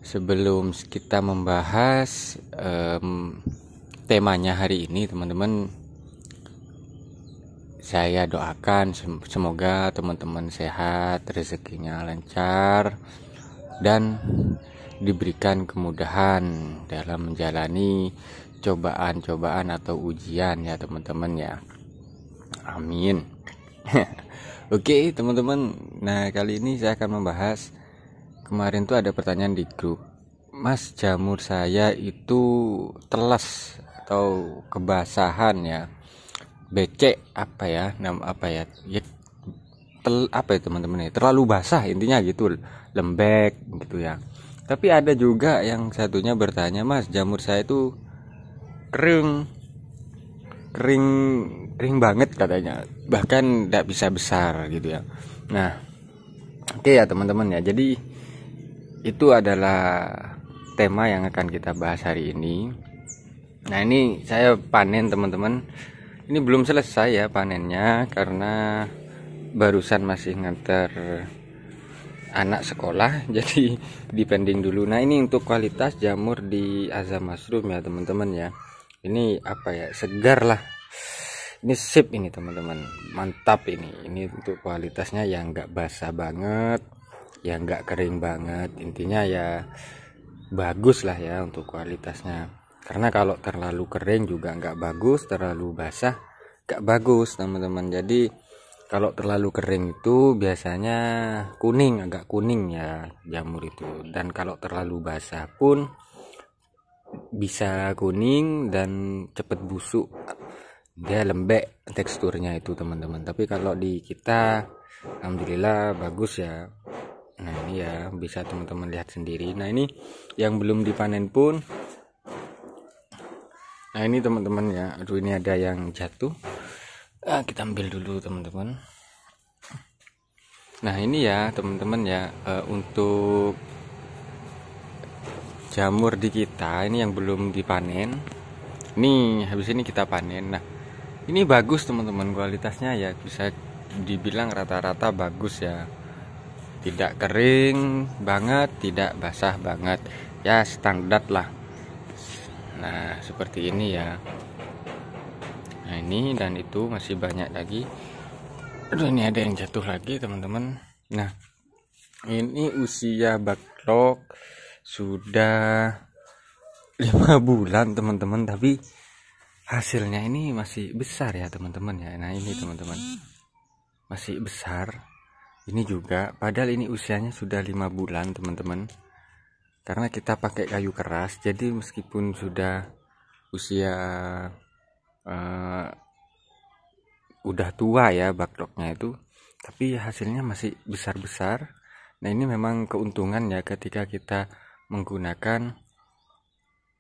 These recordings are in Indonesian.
Sebelum kita membahas temanya hari ini, teman-teman, saya doakan semoga teman-teman sehat, rezekinya lancar, dan diberikan kemudahan dalam menjalani cobaan-cobaan atau ujian ya teman-teman ya. Amin. Oke teman-teman, nah kali ini saya akan membahas, kemarin tuh ada pertanyaan di grup, Mas, jamur saya itu telas atau kebasahan ya, becek apa ya, apa ya teman-teman ya, terlalu basah intinya gitu, lembek gitu ya. Tapi ada juga yang satunya bertanya, Mas, jamur saya itu kering kering kering banget katanya, bahkan tidak bisa besar gitu ya. Nah oke ya teman-teman ya, jadi itu adalah tema yang akan kita bahas hari ini. Nah ini saya panen teman-teman, ini belum selesai ya panennya karena barusan masih nganter anak sekolah jadi dipending dulu. Nah ini untuk kualitas jamur di Azam Mushroom ya teman-teman ya, ini apa ya, segar lah, ini sip ini teman-teman, mantap ini untuk kualitasnya yang enggak basah banget, yang enggak kering banget, intinya ya bagus lah ya untuk kualitasnya. Karena kalau terlalu kering juga enggak bagus, terlalu basah enggak bagus teman-teman. Jadi kalau terlalu kering itu biasanya kuning, agak kuning ya jamur itu, dan kalau terlalu basah pun bisa kuning dan cepet busuk, dia lembek teksturnya itu teman-teman. Tapi kalau di kita alhamdulillah bagus ya. Nah ini ya bisa teman-teman lihat sendiri. Nah ini yang belum dipanen pun, nah ini teman-teman ya, aduh ini ada yang jatuh, kita ambil dulu teman-teman. Nah ini ya teman-teman ya, untuk jamur di kita ini yang belum dipanen, ini habis ini kita panen. Nah ini bagus teman-teman, kualitasnya ya bisa dibilang rata-rata bagus ya, tidak kering banget, tidak basah banget ya, standar lah. Nah seperti ini ya. Nah ini dan itu masih banyak lagi. Aduh ini ada yang jatuh lagi teman-teman. Nah ini usia backlog sudah 5 bulan teman-teman, tapi hasilnya ini masih besar ya teman-teman ya. Nah ini teman-teman masih besar ini juga, padahal ini usianya sudah 5 bulan teman-teman, karena kita pakai kayu keras. Jadi meskipun sudah usia udah tua ya backlognya itu, tapi hasilnya masih besar-besar. Nah ini memang keuntungan ya ketika kita menggunakan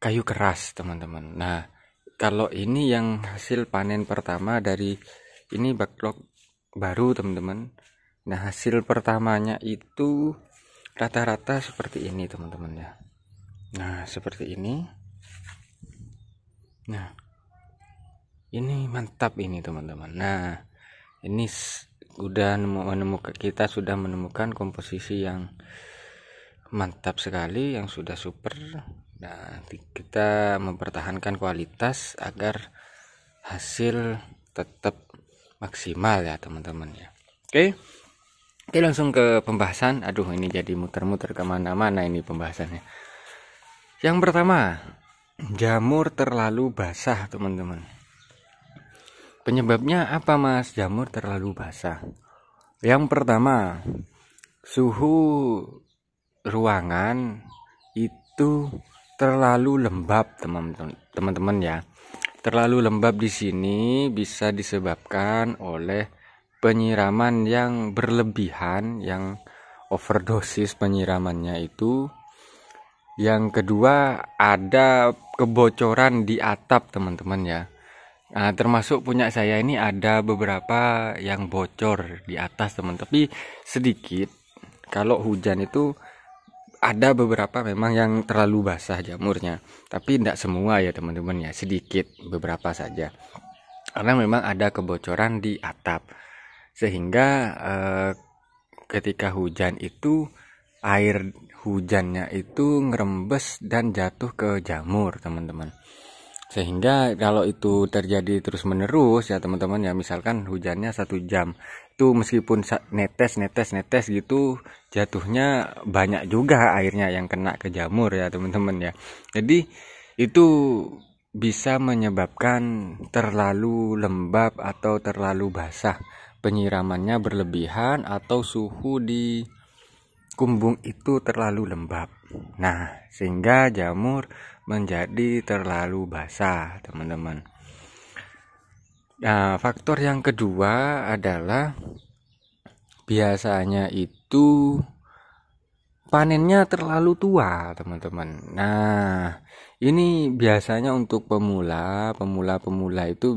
kayu keras teman-teman. Nah kalau ini yang hasil panen pertama dari ini backlog baru teman-teman. Nah hasil pertamanya itu rata-rata seperti ini teman-teman ya. Nah seperti ini. Nah ini mantap ini teman-teman. Nah ini udah kita sudah menemukan komposisi yang mantap sekali, yang sudah super. Nah kita mempertahankan kualitas agar hasil tetap maksimal ya teman-teman ya. Oke langsung ke pembahasan. Aduh ini jadi muter-muter kemana-mana ini pembahasannya. Yang pertama, jamur terlalu basah teman-teman. Penyebabnya apa, Mas, jamur terlalu basah? Yang pertama, suhu ruangan itu terlalu lembab teman-teman ya. Terlalu lembab di sini bisa disebabkan oleh penyiraman yang berlebihan, yang overdosis penyiramannya itu. Yang kedua, ada kebocoran di atap teman-teman ya. Nah, termasuk punya saya ini ada beberapa yang bocor di atas teman, tapi sedikit. Kalau hujan itu ada beberapa memang yang terlalu basah jamurnya, tapi tidak semua ya teman-teman ya, sedikit beberapa saja. Karena memang ada kebocoran di atap, sehingga ketika hujan itu air hujannya itu ngerembes dan jatuh ke jamur, teman-teman. Sehingga kalau itu terjadi terus menerus ya teman-teman ya, misalkan hujannya 1 jam, itu meskipun netes gitu, jatuhnya banyak juga airnya yang kena ke jamur ya teman-teman ya. Jadi itu bisa menyebabkan terlalu lembab atau terlalu basah, penyiramannya berlebihan, atau suhu di kumbung itu terlalu lembab. Nah, sehingga jamur menjadi terlalu basah, teman-teman. Nah, faktor yang kedua adalah biasanya itu panennya terlalu tua, teman-teman. Nah, ini biasanya untuk pemula itu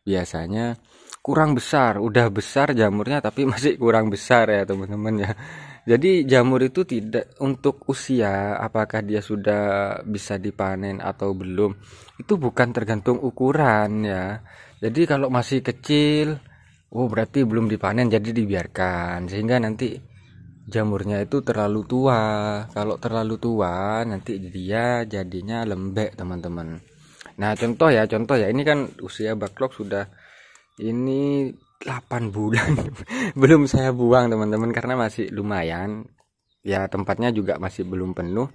biasanya kurang besar, udah besar jamurnya tapi masih kurang besar ya teman-teman ya. Jadi jamur itu tidak untuk usia, apakah dia sudah bisa dipanen atau belum, itu bukan tergantung ukuran ya. Jadi kalau masih kecil, oh berarti belum dipanen, jadi dibiarkan sehingga nanti jamurnya itu terlalu tua. Kalau terlalu tua nanti dia jadinya lembek, teman-teman. Nah, contoh ya, ini kan usia backlog sudah ini 8 bulan belum saya buang, teman-teman, karena masih lumayan ya, tempatnya juga masih belum penuh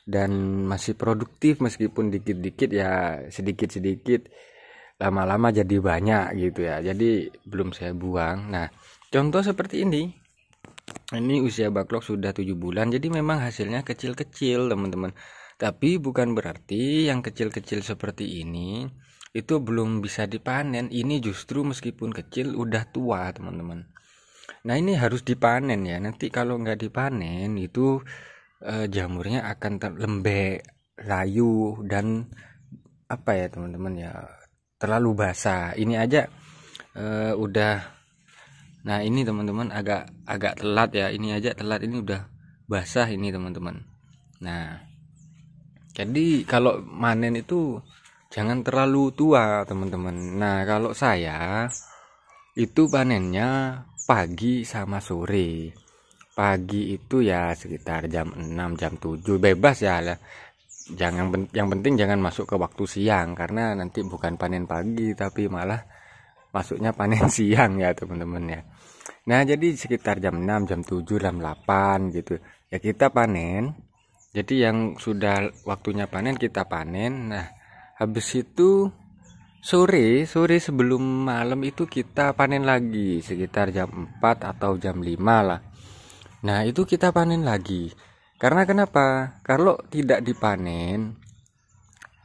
dan masih produktif, meskipun dikit-dikit ya, sedikit-sedikit, lama-lama jadi banyak gitu ya, jadi belum saya buang. Nah, contoh seperti ini usia backlog sudah 7 bulan, jadi memang hasilnya kecil-kecil, teman-teman. Tapi bukan berarti yang kecil-kecil seperti ini itu belum bisa dipanen. Ini justru meskipun kecil udah tua, teman-teman. Nah, ini harus dipanen ya. Nanti kalau nggak dipanen itu jamurnya akan lembek, layu, dan apa ya teman-teman ya, terlalu basah. Ini aja udah. Nah, ini teman-teman agak telat ya. Ini aja telat, ini udah basah ini teman-teman. Nah, jadi kalau manen itu jangan terlalu tua, teman-teman. Nah, kalau saya itu panennya pagi sama sore. Pagi itu ya sekitar jam 6, jam 7, bebas ya lah. Yang penting jangan masuk ke waktu siang, karena nanti bukan panen pagi tapi malah masuknya panen siang ya teman-teman ya. Nah, jadi sekitar jam 6, jam 7, jam 8 gitu ya kita panen. Jadi yang sudah waktunya panen kita panen. Nah, habis itu sore sebelum malam itu kita panen lagi sekitar jam 4 atau jam 5 lah. Nah, itu kita panen lagi. Karena kenapa? Kalau tidak dipanen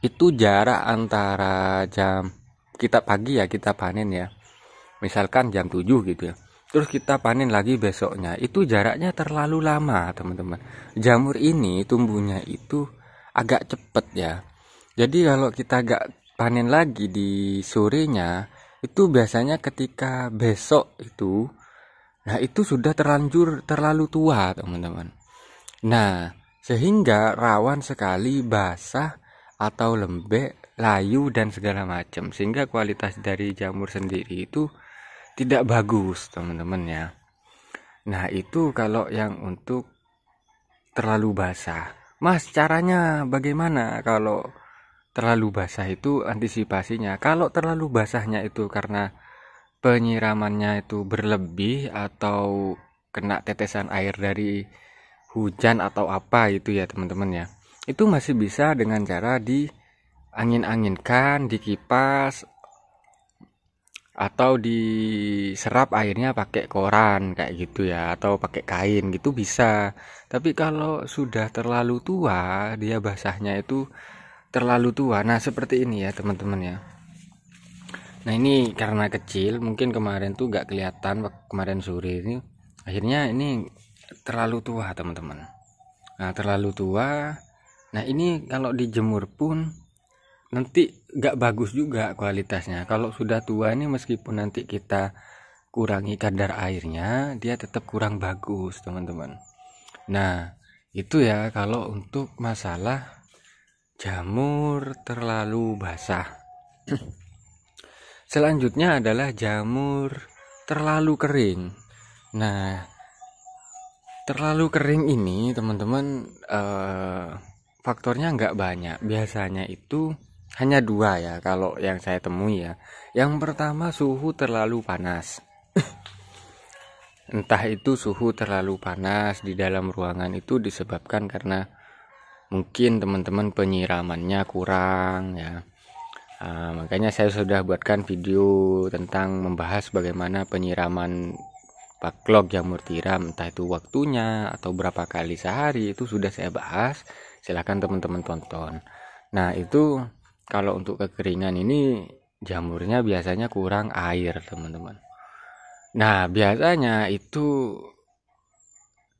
itu jarak antara jam kita pagi ya, kita panen ya, misalkan jam 7 gitu ya, terus kita panen lagi besoknya, itu jaraknya terlalu lama, teman-teman. Jamur ini tumbuhnya itu agak cepet ya. Jadi kalau kita gak panen lagi di sorenya, itu biasanya ketika besok itu, nah itu sudah terlalu tua, teman-teman. Nah, sehingga rawan sekali basah atau lembek, layu, dan segala macam. Sehingga kualitas dari jamur sendiri itu tidak bagus, teman-teman ya. Nah, itu kalau yang untuk terlalu basah. Mas, caranya bagaimana kalau terlalu basah itu antisipasinya? Kalau terlalu basahnya itu karena penyiramannya itu berlebih atau kena tetesan air dari hujan atau apa itu ya teman-teman ya, itu masih bisa dengan cara diangin-anginkan, dikipas, atau diserap airnya pakai koran kayak gitu ya, atau pakai kain gitu bisa. Tapi kalau sudah terlalu tua, dia basahnya itu terlalu tua. Nah, seperti ini ya teman-teman ya. Nah, ini karena kecil, mungkin kemarin tuh gak kelihatan, kemarin sore ini akhirnya ini terlalu tua, teman-teman. Nah, terlalu tua. Nah, ini kalau dijemur pun nanti gak bagus juga kualitasnya. Kalau sudah tua ini, meskipun nanti kita kurangi kadar airnya, dia tetap kurang bagus, teman-teman. Nah, itu ya kalau untuk masalah jamur terlalu basah. Selanjutnya adalah jamur terlalu kering. Nah, Terlalu kering ini teman-teman, faktornya nggak banyak. Biasanya itu hanya dua ya kalau yang saya temui ya. Yang pertama, suhu terlalu panas. Entah itu suhu terlalu panas di dalam ruangan itu disebabkan karena mungkin teman-teman penyiramannya kurang ya. Makanya saya sudah buatkan video tentang membahas bagaimana penyiraman backlog jamur tiram, entah itu waktunya atau berapa kali sehari, itu sudah saya bahas. Silahkan teman-teman tonton. Nah, itu kalau untuk kekeringan ini jamurnya biasanya kurang air teman-teman. Nah, biasanya itu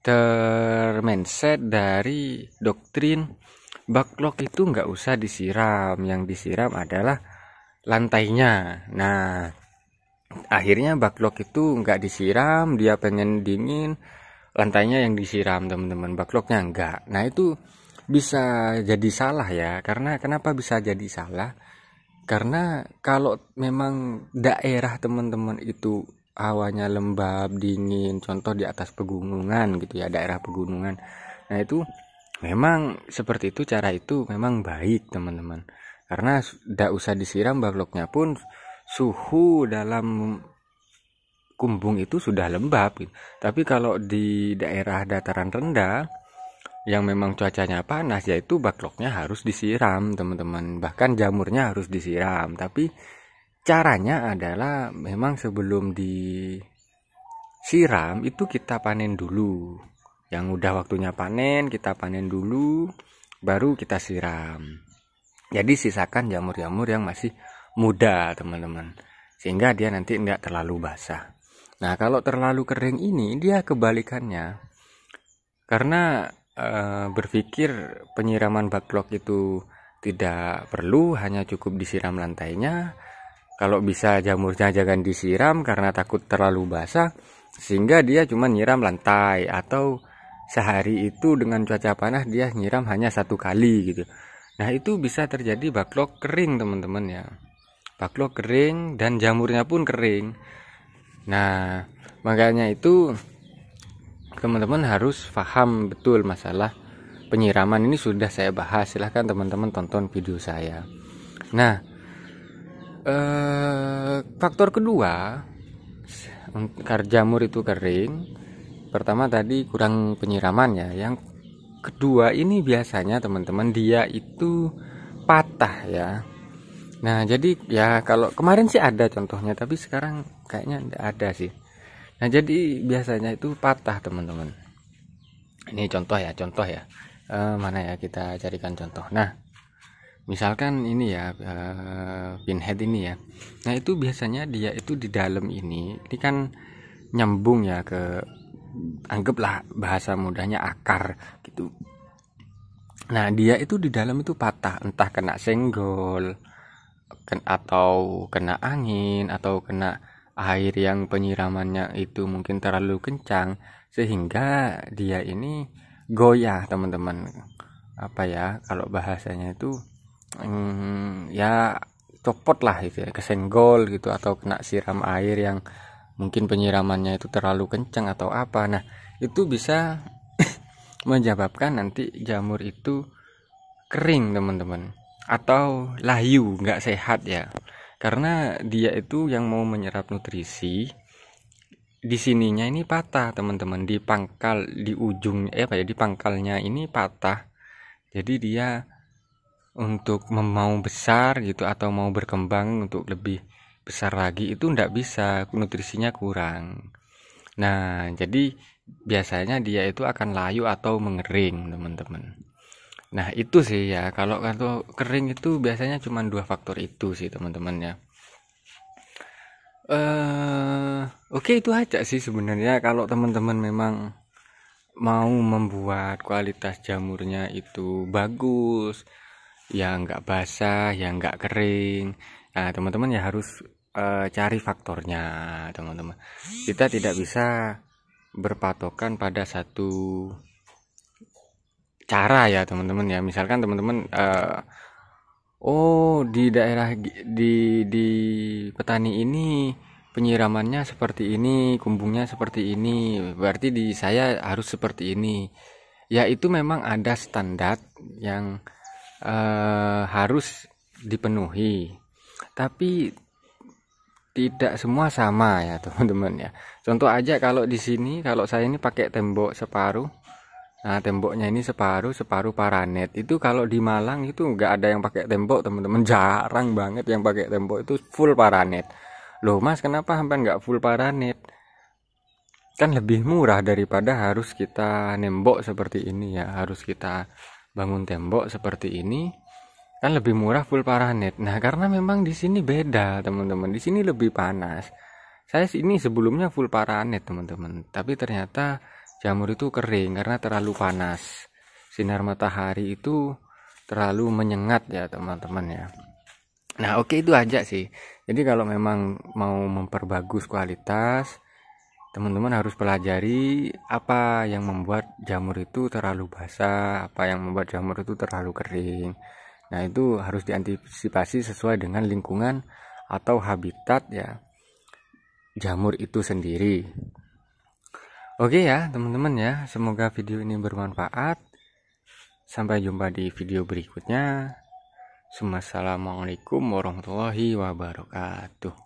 termindset dari doktrin backlog itu nggak usah disiram, yang disiram adalah lantainya. Nah, akhirnya backlog itu nggak disiram, dia pengen dingin, lantainya yang disiram teman-teman, backlognya enggak. Nah, itu bisa jadi salah ya. Karena kenapa bisa jadi salah? Karena kalau memang daerah teman-teman itu hawanya lembab, dingin, contoh di atas pegunungan gitu ya, daerah pegunungan. Nah, itu memang seperti itu, cara itu memang baik teman-teman. Karena tidak usah disiram, backlognya pun suhu dalam kumbung itu sudah lembab gitu. Tapi kalau di daerah dataran rendah yang memang cuacanya panas, yaitu backlognya harus disiram teman-teman, bahkan jamurnya harus disiram. Tapi caranya adalah memang sebelum disiram itu kita panen dulu. Yang udah waktunya panen, kita panen dulu, baru kita siram. Jadi sisakan jamur-jamur yang masih muda teman-teman, sehingga dia nanti enggak terlalu basah. Nah, kalau terlalu kering ini dia kebalikannya. Karena berpikir penyiraman backlog itu tidak perlu, hanya cukup disiram lantainya. Kalau bisa jamurnya jangan disiram karena takut terlalu basah, sehingga dia cuma nyiram lantai, atau sehari itu dengan cuaca panas dia nyiram hanya 1 kali gitu. Nah, itu bisa terjadi backlog kering teman-teman ya. Backlog kering dan jamurnya pun kering. Nah, makanya itu teman-teman harus paham betul masalah penyiraman. Ini sudah saya bahas, silahkan teman-teman tonton video saya. Nah, faktor kedua karena jamur itu kering, pertama tadi kurang penyiraman ya. Yang kedua ini biasanya teman-teman dia itu patah ya. Nah, jadi ya kalau kemarin sih ada contohnya, tapi sekarang kayaknya tidak ada sih. Nah, jadi biasanya itu patah teman-teman. Ini contoh ya. Mana ya, kita carikan contoh. Nah, misalkan ini ya, pinhead ini ya. Nah, itu biasanya dia itu di dalam ini kan nyambung ya ke, anggaplah bahasa mudahnya, akar gitu. Nah, dia itu di dalam itu patah, entah kena senggol, atau kena angin, atau kena air yang penyiramannya itu mungkin terlalu kencang, sehingga dia ini goyah teman-teman. Apa ya, kalau bahasanya itu ya copot lah itu ya, kesenggol gitu, atau kena siram air yang mungkin penyiramannya itu terlalu kencang atau apa. Nah, itu bisa menyebabkan nanti jamur itu kering teman-teman, atau layu, nggak sehat ya. Karena dia itu yang mau menyerap nutrisi di sininya ini patah teman-teman, di pangkal, di ujung di pangkalnya ini patah. Jadi dia untuk mau besar gitu atau mau berkembang untuk lebih besar lagi itu ndak bisa, nutrisinya kurang. Nah, jadi biasanya dia itu akan layu atau mengering teman-teman. Nah, itu sih ya, kalau kering itu biasanya cuma 2 faktor itu sih teman-teman ya. Oke, itu aja sih sebenarnya. Kalau teman-teman memang mau membuat kualitas jamurnya itu bagus, ya nggak basah, ya nggak kering, nah teman-teman ya harus cari faktornya teman-teman. Kita tidak bisa berpatokan pada satu cara ya teman-teman ya. Misalkan teman-teman di daerah di petani ini penyiramannya seperti ini, kumbungnya seperti ini, berarti di saya harus seperti ini. Ya itu memang ada standar yang harus dipenuhi, tapi tidak semua sama ya teman-teman ya. Contoh aja kalau di sini, kalau saya ini pakai tembok separuh. Nah temboknya ini separuh paranet. Itu kalau di Malang itu nggak ada yang pakai tembok teman-teman, jarang banget yang pakai tembok, itu full paranet. Loh mas, kenapa sampai nggak full paranet? Kan lebih murah daripada harus kita nembok seperti ini ya, harus kita bangun tembok seperti ini. Kan lebih murah full paranet. Nah karena memang di sini beda teman-teman, di sini lebih panas. Saya ini sebelumnya full paranet teman-teman, tapi ternyata jamur itu kering karena terlalu panas. Sinar matahari itu terlalu menyengat ya teman-teman ya. Nah oke, itu aja sih. Jadi kalau memang mau memperbagus kualitas, teman-teman harus pelajari apa yang membuat jamur itu terlalu basah, apa yang membuat jamur itu terlalu kering. Nah itu harus diantisipasi sesuai dengan lingkungan atau habitat ya jamur itu sendiri. Oke ya teman-teman ya, semoga video ini bermanfaat. Sampai jumpa di video berikutnya. Wassalamualaikum warahmatullahi wabarakatuh.